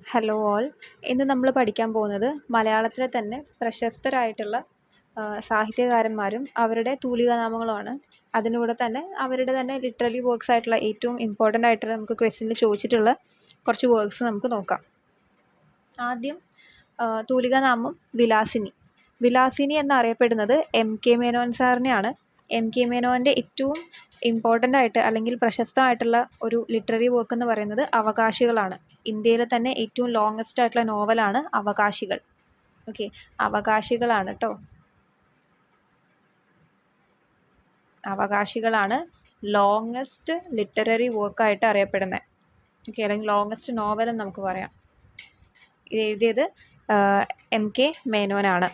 Hello all. ഇന്ന് നമ്മൾ പഠിക്കാൻ പോകുന്നത് മലയാളത്തിലെ തന്നെ പ്രശസ്തരായിട്ടുള്ള സാഹിത്യകാരന്മാരും അവരുടെ തൂലികാനാമങ്ങളുമാണ്. അതിലൂടെ തന്നെ അവരുടെ തന്നെ ലിറ്റററി വർക്ക്സ് ആയിട്ടുള്ള ഏറ്റവും ഇമ്പോർട്ടൻ്റ് ആയിട്ടുള്ള നമുക്ക് ക്വസ്റ്റ്യനിൽ ചോദിച്ചിട്ടുള്ള കുറച്ച് വർക്ക്സ് നമുക്ക് നോക്കാം. ആദ്യം തൂലികാനാമം വിലാസിനി. വിലാസിനി എന്നറിയപ്പെടുന്നത് എം.കെ. മേനോൻ സാറിനെയാണ്. എം.കെ. മേനോൻ്റെ ഏറ്റവും ഇമ്പോർട്ടൻ്റ് ആയിട്ട് അല്ലെങ്കിൽ പ്രശസ്തമായിട്ടുള്ള ഒരു ലിറ്റററി വർക്ക് എന്ന് പറയുന്നത് അവകാശികളാണ്. ഇന്ത്യയിലെ തന്നെ ഏറ്റവും ലോങ്ങസ്റ്റ് ആയിട്ടുള്ള നോവലാണ് അവകാശികൾ. ഓക്കെ, അവകാശികളാണ് കേട്ടോ. അവകാശികളാണ് ലോങ്ങസ്റ്റ് ലിറ്റററി വർക്കായിട്ട് അറിയപ്പെടുന്നത്. ഓക്കെ, അല്ലെങ്കിൽ ലോങ്ങസ്റ്റ് നോവൽ എന്ന് നമുക്ക് പറയാം. ഇത് എഴുതിയത് എം.കെ. മേനോനാണ്.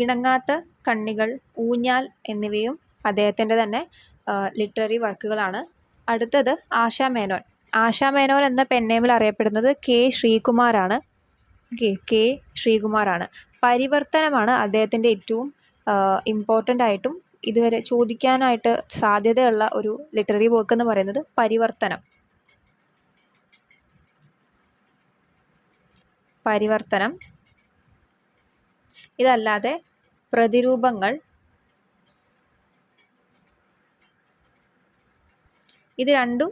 ഇണങ്ങാത്ത കണ്ണികൾ, ഊഞ്ഞാൽ എന്നിവയും അദ്ദേഹത്തിൻ്റെ തന്നെ ലിറ്റററി വർക്കുകളാണ്. അടുത്തത് ആശാ മേനോൻ. ആശാ മേനോൻ എന്ന പെൻനെയിമിൽ അറിയപ്പെടുന്നത് കെ. ശ്രീകുമാറാണ്. കെ. ശ്രീകുമാറാണ്. പരിവർത്തനമാണ് അദ്ദേഹത്തിൻ്റെ ഏറ്റവും ഇമ്പോർട്ടൻ്റ് ആയിട്ടും ഇതുവരെ ചോദിക്കാനായിട്ട് സാധ്യതയുള്ള ഒരു ലിറ്റററി വർക്ക് എന്ന് പറയുന്നത് പരിവർത്തനം. പരിവർത്തനം. ഇതല്ലാതെ പ്രതിരൂപങ്ങൾ. ഇത് രണ്ടും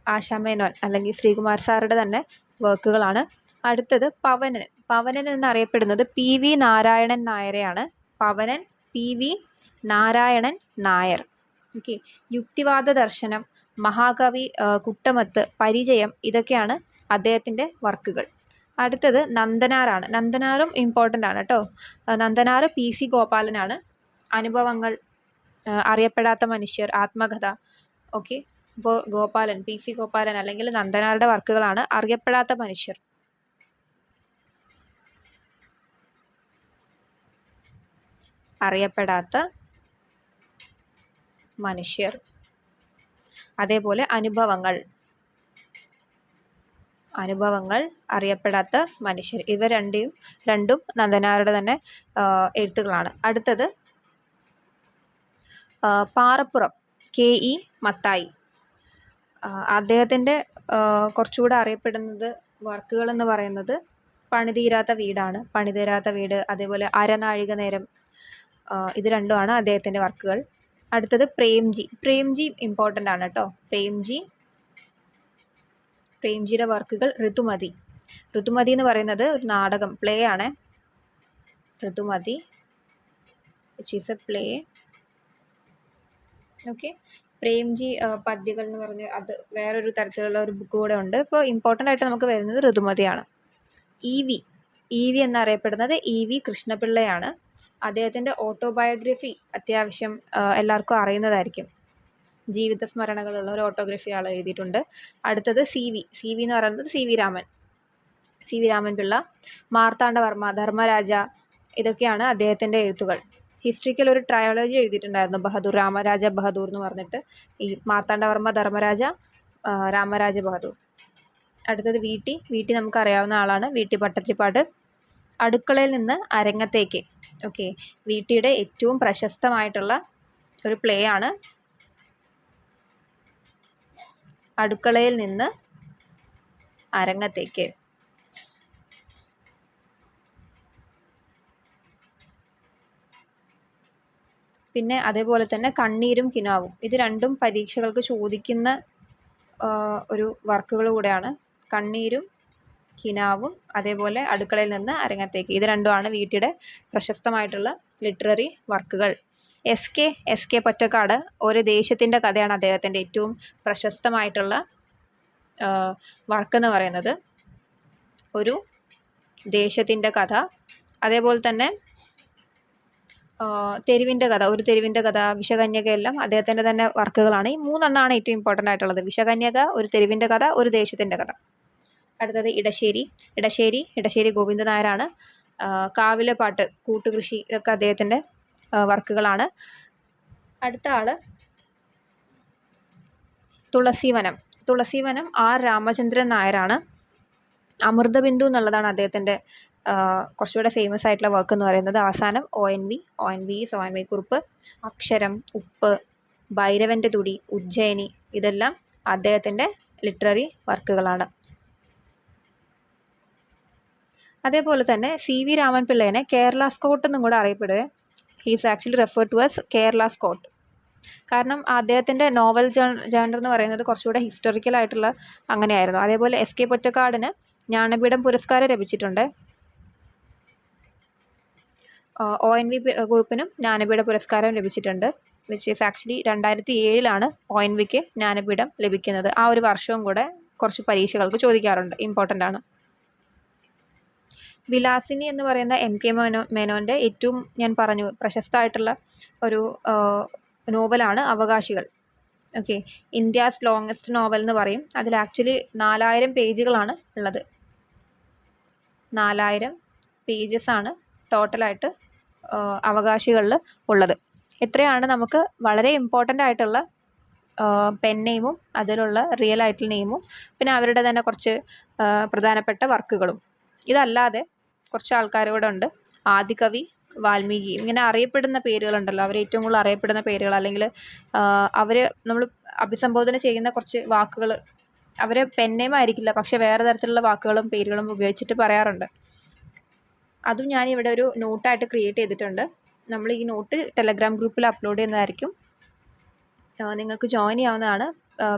ആശാ മേനോൻ അല്ലെങ്കിൽ ശ്രീകുമാർ സാറുടെ തന്നെ വർക്കുകളാണ്. അടുത്തത് പവനൻ. പവനൻ എന്നറിയപ്പെടുന്നത് പി. വി. നാരായണൻ നായരെയാണ്. Pavanan P. V. Narayanan Nair. Okay, യുക്തിവാദ ദർശനം, മഹാകവി കുട്ടമത്ത്, പരിചയം ഇതൊക്കെയാണ് അദ്ദേഹത്തിൻ്റെ വർക്കുകൾ. അടുത്തത് നന്ദനാറാണ്. നന്ദനാറും ഇമ്പോർട്ടൻ്റ് ആണ് കേട്ടോ. നന്ദനാർ പി. സി. ഗോപാലനാണ്. അനുഭവങ്ങൾ, അറിയപ്പെടാത്ത മനുഷ്യർ, ആത്മകഥ. ഓക്കെ, ഇപ്പോൾ ഗോപാലൻ, പി. സി. ഗോപാലൻ അല്ലെങ്കിൽ നന്ദനാറുടെ വർക്കുകളാണ് അറിയപ്പെടാത്ത മനുഷ്യർ. അറിയപ്പെടാത്ത മനുഷ്യർ. അതേപോലെ അനുഭവങ്ങൾ. അനുഭവങ്ങൾ, അറിയപ്പെടാത്ത മനുഷ്യർ. ഇവ രണ്ടും നന്ദനാറുടെ തന്നെ എഴുത്തുകളാണ്. അടുത്തത് പാറപ്പുറം കെ. ഇ. മത്തായി. അദ്ദേഹത്തിൻ്റെ കുറച്ചുകൂടെ അറിയപ്പെടുന്നത് വർക്കുകൾ എന്ന് പറയുന്നത് പണിതീരാത്ത വീടാണ്. പണിതീരാത്ത വീട്, അതേപോലെ അരനാഴിക നേരം. ഇത് രണ്ടുമാണ് അദ്ദേഹത്തിൻ്റെ വർക്കുകൾ. അടുത്തത് പ്രേംജി. പ്രേംജി ഇമ്പോർട്ടൻ്റ് ആണ് കേട്ടോ. പ്രേംജിയുടെ വർക്കുകൾ ഋതുമതി. ഋതുമതി എന്ന് പറയുന്നത് ഒരു നാടകം, പ്ലേ ആണ്. Rithumathi which is a play. Okay, Premji പദ്യകൾ എന്ന് പറഞ്ഞ് അത് വേറൊരു തരത്തിലുള്ള ഒരു ബുക്ക് കൂടെ ഉണ്ട്. ഇപ്പോൾ ഇമ്പോർട്ടൻ്റ് ആയിട്ട് നമുക്ക് വരുന്നത് ഋതുമതിയാണ്. ഇ. വി എന്നറിയപ്പെടുന്നത് ഇ. വി. കൃഷ്ണപിള്ളയാണ്. അദ്ദേഹത്തിൻ്റെ ഓട്ടോബയോഗ്രഫി അത്യാവശ്യം എല്ലാവർക്കും അറിയുന്നതായിരിക്കും. ജീവിത സ്മരണകളുള്ള ഒരു ഓട്ടോഗ്രഫി ആൾ എഴുതിയിട്ടുണ്ട്. അടുത്തത് സി. വി എന്ന് പറയുന്നത് സി. വി. രാമൻ പിള്ള. മാർത്താണ്ഡവർമ്മ, ധർമ്മരാജ ഇതൊക്കെയാണ് അദ്ദേഹത്തിൻ്റെ എഴുത്തുകൾ. ഹിസ്റ്ററിക്കൽ ഒരു ട്രയോളജി എഴുതിയിട്ടുണ്ടായിരുന്നു, ബഹദൂർ, രാമരാജ ബഹദൂർ എന്ന് പറഞ്ഞിട്ട്. ഈ മാർത്താണ്ഡവർമ്മ, ധർമ്മരാജ, രാമരാജ ബഹദൂർ. അടുത്തത് വി ടി നമുക്കറിയാവുന്ന ആളാണ്, വി ടി ഭട്ടതിരിപ്പാട്. അടുക്കളയിൽ നിന്ന് അരങ്ങത്തേക്ക്. ഓക്കെ, വി ടിയുടെ ഏറ്റവും പ്രശസ്തമായിട്ടുള്ള ഒരു പ്ലേ ആണ് അടുക്കളയിൽ നിന്ന് അരങ്ങത്തേക്ക്. പിന്നെ അതേപോലെ തന്നെ കണ്ണീരും കിനാവും. ഇത് രണ്ടും പരീക്ഷകൾക്ക് ചോദിക്കുന്ന ഒരു വർക്കുകൾ കൂടെയാണ്. കണ്ണീരും കിനാവും, അതേപോലെ അടുക്കളയിൽ നിന്ന് അരങ്ങത്തേക്ക്. ഇത് രണ്ടുമാണ് വീട്ടിയുടെ പ്രശസ്തമായിട്ടുള്ള ലിറ്റററി വർക്കുകൾ. എസ് കെ പൊറ്റക്കാട് ഒരു ദേശത്തിൻ്റെ കഥയാണ് അദ്ദേഹത്തിൻ്റെ ഏറ്റവും പ്രശസ്തമായിട്ടുള്ള വർക്ക് എന്ന് പറയുന്നത്. ഒരു ദേശത്തിൻ്റെ കഥ. അതേപോലെ തന്നെ ഒരു തെരുവിൻ്റെ കഥ, വിഷകന്യക എല്ലാം അദ്ദേഹത്തിൻ്റെ തന്നെ വർക്കുകളാണ്. ഈ മൂന്നെണ്ണമാണ് ഏറ്റവും ഇമ്പോർട്ടൻ്റ് ആയിട്ടുള്ളത്: വിഷകന്യക, ഒരു തെരുവിൻ്റെ കഥ, ഒരു ദേശത്തിൻ്റെ കഥ. അടുത്തത് ഇടശ്ശേരി ഗോവിന്ദൻ നായരാണ്. കാവിലെ പാട്ട്, കൂട്ടുകൃഷി ഇതൊക്കെ അദ്ദേഹത്തിൻ്റെ വർക്കുകളാണ്. അടുത്ത ആൾ തുളസീവനം ആർ. രാമചന്ദ്രൻ നായരാണ്. അമൃതബിന്ദു എന്നുള്ളതാണ് അദ്ദേഹത്തിൻ്റെ കുറച്ചുകൂടെ ഫേമസ് ആയിട്ടുള്ള വർക്ക് എന്ന് പറയുന്നത്. അവസാനം ഒ എൻ വി കുറുപ്പ്. അക്ഷരം, ഉപ്പ്, ഭൈരവൻ്റെ തുടി, ഉജ്ജയിനി ഇതെല്ലാം അദ്ദേഹത്തിൻ്റെ ലിറ്റററി വർക്കുകളാണ്. അതേപോലെ തന്നെ CV രാമൻ പിള്ളേനെ കേരള സ്കൗട്ട് എന്നും കൂടെ അറിയപ്പെടുക. He's actually refer to as Kerala scout. കാരണം അദ്ദേഹത്തിൻ്റെ നോവൽ ജേണർ എന്ന് പറയുന്നത് കുറച്ചുകൂടെ ഹിസ്റ്റോറിക്കലായിട്ടുള്ള അങ്ങനെയായിരുന്നു. അതേപോലെ SK പൊറ്റക്കാടിന് ജ്ഞാനപീഠം പുരസ്കാരം ലഭിച്ചിട്ടുണ്ട്. ONV ഗ്രൂപ്പിനും ജ്ഞാനപീഠ പുരസ്കാരം ലഭിച്ചിട്ടുണ്ട്. വിച്ച് ഈസ് ആക്ച്വലി 2007 ONVക്ക് ജ്ഞാനപീഠം ലഭിക്കുന്നത്. ആ ഒരു വർഷവും കൂടെ കുറച്ച് പരീക്ഷകൾക്ക് ചോദിക്കാറുണ്ട്, ഇമ്പോർട്ടൻ്റ് ആണ്. വിലാസിനി എന്ന് പറയുന്ന MK മേനോൻ്റെ ഏറ്റവും ഞാൻ പറഞ്ഞു പ്രശസ്തമായിട്ടുള്ള ഒരു നോവലാണ് അവകാശികൾ. ഓക്കെ, ഇന്ത്യാസ് ലോങ്ങസ്റ്റ് നോവൽ എന്ന് പറയും. അതിൽ ആക്ച്വലി 4000 പേജുകളാണ് ഉള്ളത്. 4000 പേജസാണ് ടോട്ടലായിട്ട് അവകാശികളിൽ ഉള്ളത്. ഇത്രയാണ് നമുക്ക് വളരെ ഇമ്പോർട്ടൻ്റ് ആയിട്ടുള്ള പെൻ നെയിമും അതിലുള്ള റിയൽ ആയിട്ടുള്ള നെയിമും പിന്നെ അവരുടെ തന്നെ കുറച്ച് പ്രധാനപ്പെട്ട വർക്കുകളും. ഇതല്ലാതെ കുറച്ച് ആൾക്കാർ കൂടെ ഉണ്ട്. ആദികവി, വാൽമീകി, ഇങ്ങനെ അറിയപ്പെടുന്ന പേരുകളുണ്ടല്ലോ, അവർ ഏറ്റവും കൂടുതൽ അറിയപ്പെടുന്ന പേരുകൾ, അല്ലെങ്കിൽ അവർ നമ്മൾ അഭിസംബോധന ചെയ്യുന്ന കുറച്ച് വാക്കുകൾ അവർ പെൻ നെയിം ആയിരിക്കില്ല, പക്ഷെ വേറെ തരത്തിലുള്ള വാക്കുകളും പേരുകളും ഉപയോഗിച്ചിട്ട് പറയാറുണ്ട്. അതും ഞാനിവിടെ ഒരു നോട്ടായിട്ട് ക്രിയേറ്റ് ചെയ്തിട്ടുണ്ട്. നമ്മൾ ഈ നോട്ട് ടെലഗ്രാം ഗ്രൂപ്പിൽ അപ്ലോഡ് ചെയ്യുന്നതായിരിക്കും. നിങ്ങൾക്ക് ജോയിൻ ചെയ്യാവുന്നതാണ്.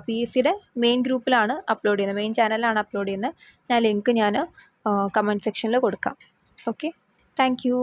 PSCയുടെ മെയിൻ ഗ്രൂപ്പിലാണ് അപ്ലോഡ് ചെയ്യുന്നത്, മെയിൻ ചാനലിലാണ് അപ്ലോഡ് ചെയ്യുന്നത്. ലിങ്ക് ഞാൻ കമൻറ്റ് സെക്ഷനിൽ കൊടുക്കാം. Okay, thank you.